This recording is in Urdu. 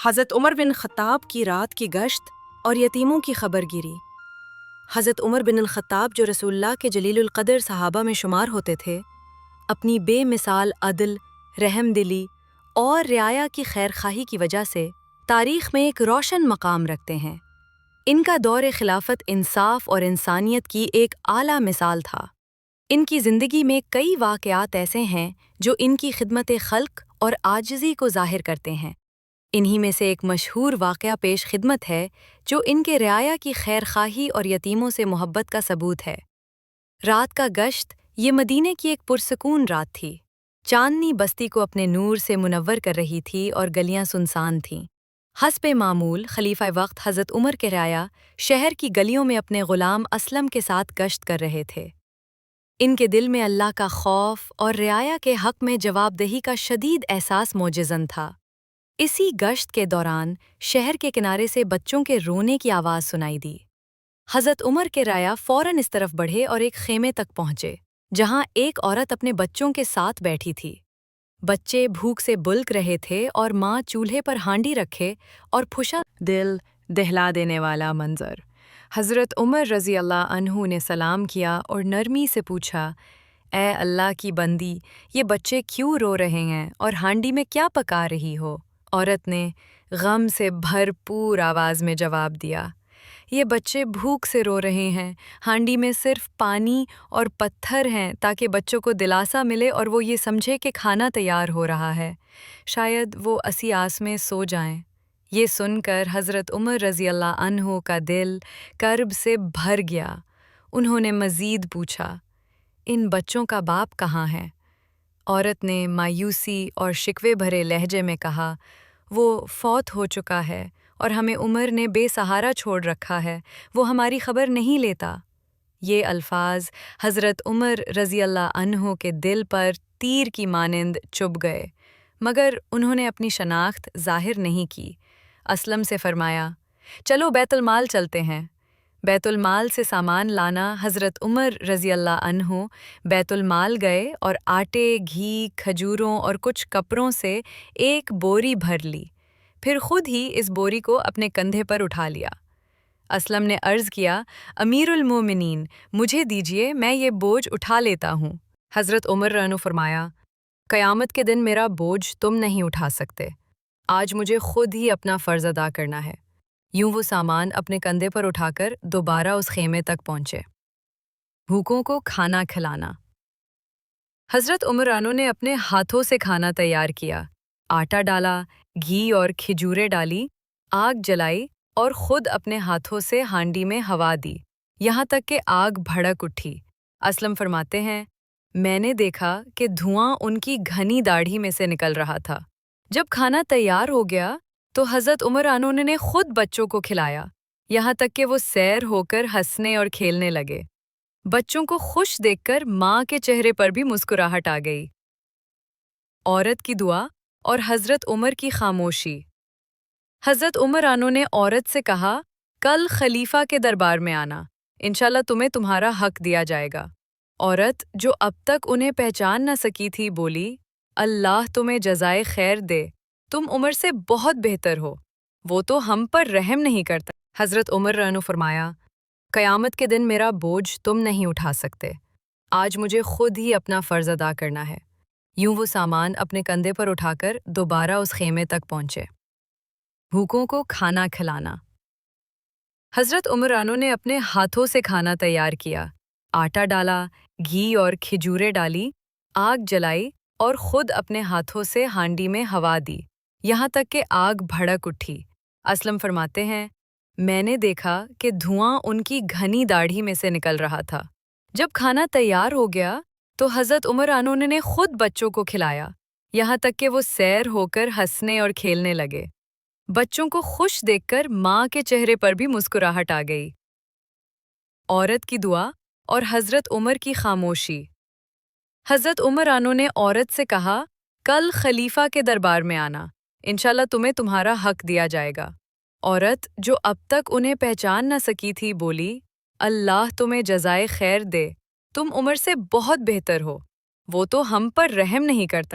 حضرت عمر بن خطاب کی رات کی گشت اور یتیموں کی خبر گیری۔ حضرت عمر بن الخطاب جو رسول اللہ کے جلیل القدر صحابہ میں شمار ہوتے تھے، اپنی بے مثال عدل، رحم دلی اور رعایا کی خیر خواہی کی وجہ سے تاریخ میں ایک روشن مقام رکھتے ہیں۔ ان کا دور خلافت انصاف اور انسانیت کی ایک اعلیٰ مثال تھا۔ ان کی زندگی میں کئی واقعات ایسے ہیں جو ان کی خدمت خلق اور عاجزی کو ظاہر کرتے ہیں۔ انہی میں سے ایک مشہور واقعہ پیش خدمت ہے جو ان کے رعایا کی خیر خواہی اور یتیموں سے محبت کا ثبوت ہے۔ رات کا گشت یہ مدینے کی ایک پرسکون رات تھی۔ چاندنی بستی کو اپنے نور سے منور کر رہی تھی اور گلیاں سنسان تھیں۔ حسب معمول خلیفہ وقت حضرت عمر کے رعایا شہر کی گلیوں میں اپنے غلام اسلم کے ساتھ گشت کر رہے تھے۔ ان کے دل میں اللہ کا خوف اور رعایا کے حق میں جواب دہی کا شدید احساس موجزن تھا۔ اسی گشت کے دوران شہر کے کنارے سے بچوں کے رونے کی آواز سنائی دی۔ حضرت عمر کے رعایا فوراً اس طرف بڑھے اور ایک خیمے تک پہنچے، جہاں ایک عورت اپنے بچوں کے ساتھ بیٹھی تھی۔ بچے بھوک سے بلک رہے تھے اور ماں چولہے پر ہانڈی رکھے اور پھشا دل دہلا دینے والا منظر۔ حضرت عمر رضی اللہ عنہ نے سلام کیا اور نرمی سے پوچھا، اے اللہ کی بندی، یہ بچے کیوں رو رہے ہیں اور ہانڈی میں کیا پکا رہی ہو؟ عورت نے غم سے بھرپور آواز میں جواب دیا، یہ بچے بھوک سے رو رہے ہیں، ہانڈی میں صرف پانی اور پتھر ہیں تاکہ بچوں کو دلاسا ملے اور وہ یہ سمجھے کہ کھانا تیار ہو رہا ہے، شاید وہ اسی آس میں سو جائیں۔ یہ سن کر حضرت عمر رضی اللہ عنہ کا دل کرب سے بھر گیا۔ انہوں نے مزید پوچھا، ان بچوں کا باپ کہاں ہے؟ عورت نے مایوسی اور شکوے بھرے لہجے میں کہا، وہ فوت ہو چکا ہے اور ہمیں عمر نے بے سہارا چھوڑ رکھا ہے، وہ ہماری خبر نہیں لیتا۔ یہ الفاظ حضرت عمر رضی اللہ عنہ کے دل پر تیر کی مانند چبھ گئے، مگر انہوں نے اپنی شناخت ظاہر نہیں کی۔ اسلم سے فرمایا، چلو بیت المال چلتے ہیں۔ بیت المال سے سامان لانا حضرت عمر رضی اللہ عنہ بیت المال گئے اور آٹے، گھی، کھجوروں اور کچھ کپڑوں سے ایک بوری بھر لی، پھر خود ہی اس بوری کو اپنے کندھے پر اٹھا لیا۔ اسلم نے عرض کیا، امیر المومنین، مجھے دیجیے، میں یہ بوجھ اٹھا لیتا ہوں۔ حضرت عمر رضی فرمایا، قیامت کے دن میرا بوجھ تم نہیں اٹھا سکتے، آج مجھے خود ہی اپنا فرض ادا کرنا ہے۔ یوں وہ سامان اپنے کندھے پر اٹھا کر دوبارہ اس خیمے تک پہنچے۔ بھوکوں کو کھانا کھلانا۔ حضرت عمرانو نے اپنے ہاتھوں سے کھانا تیار کیا، آٹا ڈالا، گھی اور کھجوریں ڈالی، آگ جلائی اور خود اپنے ہاتھوں سے ہانڈی میں ہوا دی، یہاں تک کہ آگ بھڑک اٹھی۔ اسلم فرماتے ہیں، میں نے دیکھا کہ دھواں ان کی گھنی داڑھی میں سے نکل رہا تھا۔ جب کھانا تیار ہو گیا تو حضرت عمرانو نے خود بچوں کو کھلایا، یہاں تک کہ وہ سیر ہو کر ہنسنے اور کھیلنے لگے۔ بچوں کو خوش دیکھ کر ماں کے چہرے پر بھی مسکراہٹ آ گئی۔ عورت کی دعا اور حضرت عمر کی خاموشی۔ حضرت عمرانو نے عورت سے کہا، کل خلیفہ کے دربار میں آنا، انشاءاللہ تمہیں تمہارا حق دیا جائے گا۔ عورت جو اب تک انہیں پہچان نہ سکی تھی بولی، اللہ تمہیں جزائے خیر دے، تم عمر سے بہت بہتر ہو، وہ تو ہم پر رحم نہیں کرتا۔ حضرت عمر رضی فرمایا، قیامت کے دن میرا بوجھ تم نہیں اٹھا سکتے، آج مجھے خود ہی اپنا فرض ادا کرنا ہے۔ یوں وہ سامان اپنے کندھے پر اٹھا کر دوبارہ اس خیمے تک پہنچے۔ بھوکوں کو کھانا کھلانا۔ حضرت عمرانو نے اپنے ہاتھوں سے کھانا تیار کیا، آٹا ڈالا، گھی اور کھجوریں ڈالی، آگ جلائی اور خود اپنے ہاتھوں سے ہانڈی میں ہوا دی، یہاں تک کہ آگ بھڑک اٹھی۔ اسلم فرماتے ہیں، میں نے دیکھا کہ دھواں ان کی گھنی داڑھی میں سے نکل رہا تھا۔ جب کھانا تیار ہو گیا تو حضرت عمرانو نے خود بچوں کو کھلایا، یہاں تک کہ وہ سیر ہو کر ہنسنے اور کھیلنے لگے۔ بچوں کو خوش دیکھ کر ماں کے چہرے پر بھی مسکراہٹ آ گئی۔ عورت کی دعا اور حضرت عمر کی خاموشی۔ حضرت عمرانو نے عورت سے کہا، کل خلیفہ کے دربار میں آنا، انشاءاللہ تمہیں تمہارا حق دیا جائے گا۔ عورت جو اب تک انہیں پہچان نہ سکی تھی بولی، اللہ تمہیں جزائے خیر دے، تم عمر سے بہت بہتر ہو، وہ تو ہم پر رحم نہیں کرتا۔